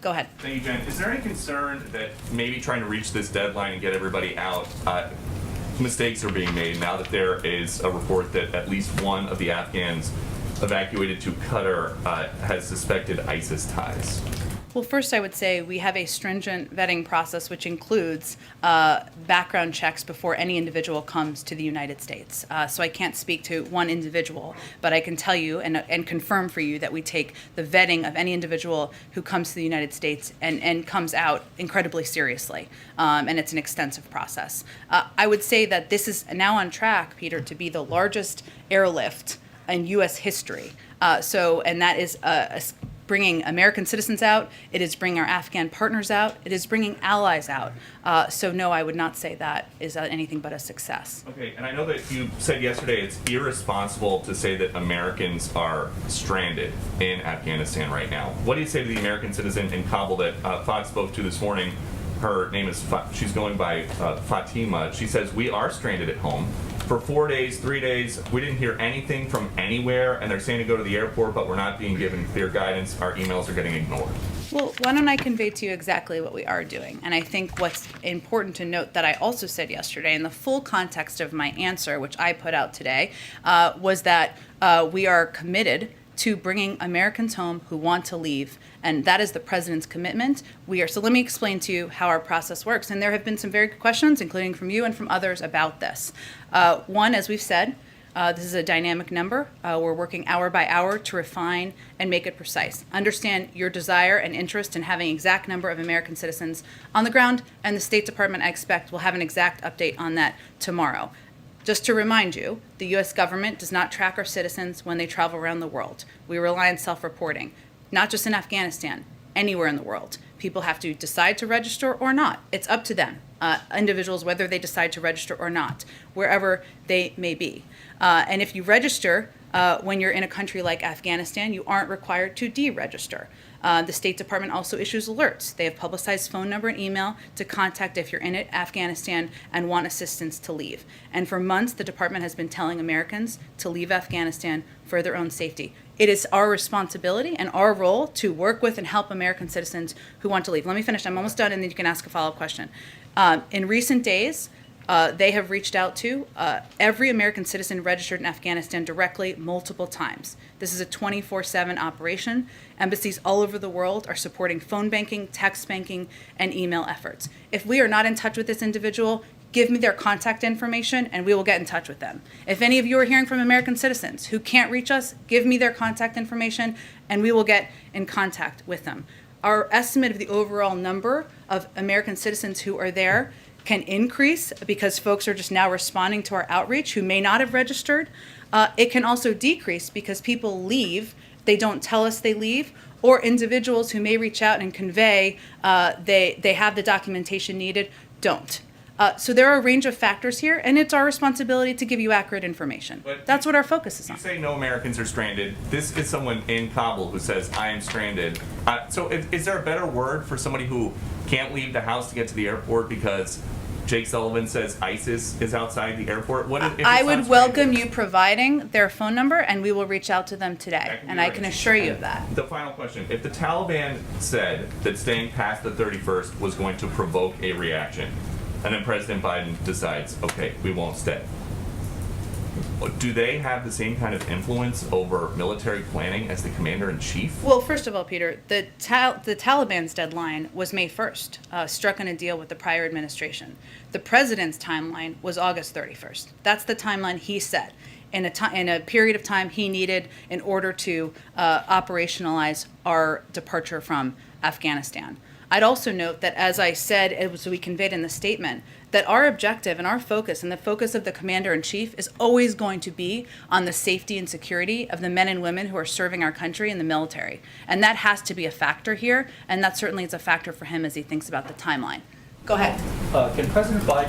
Go ahead. Thank you, Jen. Is there any concern that maybe trying to reach this deadline and get everybody out, mistakes are being made now that there is a report that at least one of the Afghans evacuated to Qatar has suspected ISIS ties? Well, first I would say we have a stringent vetting process which includes background checks before any individual comes to the United States. So I can't speak to one individual, but I can tell you and confirm for you that we take the vetting of any individual who comes to the United States and comes out incredibly seriously. And it's an extensive process. I would say that this is now on track, Peter, to be the largest airlift in U.S. history. And that is bringing American citizens out, it is bringing our Afghan partners out, it is bringing allies out. So no, I would not say that is anything but a success. Okay, and I know that you said yesterday it's irresponsible to say that Americans are stranded in Afghanistan right now. What do you say to the American citizen in Kabul that Fox spoke to this morning? Her name is, she's going by Fatima. She says, we are stranded at home. For 4 days, 3 days, we didn't hear anything from anywhere, and they're saying to go to the airport, but we're not being given clear guidance. Our emails are getting ignored. Well, why don't I convey to you exactly what we are doing? And I think what's important to note that I also said yesterday, in the full context of my answer, which I put out today, was that we are committed to bringing Americans home who want to leave. And that is the president's commitment. So let me explain to you how our process works. And there have been some very good questions, including from you and from others, about this. One, as we've said, this is a dynamic number. We're working hour by hour to refine and make it precise. Understand your desire and interest in having an exact number of American citizens on the ground, and the State Department, I expect, will have an exact update on that tomorrow. Just to remind you, the U.S. government does not track our citizens when they travel around the world. We rely on self-reporting, not just in Afghanistan, anywhere in the world. People have to decide to register or not. It's up to them, individuals, whether they decide to register or not, wherever they may be. And if you register when you're in a country like Afghanistan, you aren't required to deregister. The State Department also issues alerts. They have publicized phone number and email to contact if you're in Afghanistan and want assistance to leave. And for months, the department has been telling Americans to leave Afghanistan for their own safety. It is our responsibility and our role to work with and help American citizens who want to leave. Let me finish. I'm almost done, and then you can ask a follow-up question. In recent days, they have reached out to every American citizen registered in Afghanistan directly multiple times. This is a 24/7 operation. Embassies all over the world are supporting phone banking, text banking, and email efforts. If we are not in touch with this individual, give me their contact information and we will get in touch with them. If any of you are hearing from American citizens who can't reach us, give me their contact information and we will get in contact with them. Our estimate of the overall number of American citizens who are there can increase because folks are just now responding to our outreach who may not have registered. It can also decrease because people leave, they don't tell us they leave, or individuals who may reach out and convey they have the documentation needed, don't. So there are a range of factors here, and it's our responsibility to give you accurate information. But that's what our focus is on. You say no Americans are stranded. This is someone in Kabul who says, I am stranded. So is there a better word for somebody who can't leave the house to get to the airport because Jake Sullivan says ISIS is outside the airport? I would welcome you providing their phone number, and we will reach out to them today, and I can assure you of that. The final question. If the Taliban said that staying past the 31st was going to provoke a reaction, and then President Biden decides, okay, we won't stay, do they have the same kind of influence over military planning as the commander-in-chief? Well, first of all, Peter, the Taliban's deadline was May 1st, struck in a deal with the prior administration. The president's timeline was August 31st. That's the timeline he set in a period of time he needed in order to operationalize our departure from Afghanistan. I'd also note that, as I said, as we conveyed in the statement, that our objective and our focus and the focus of the commander-in-chief is always going to be on the safety and security of the men and women who are serving our country in the military. And that has to be a factor here, and that certainly is a factor for him as he thinks about the timeline. Go ahead. Can President Biden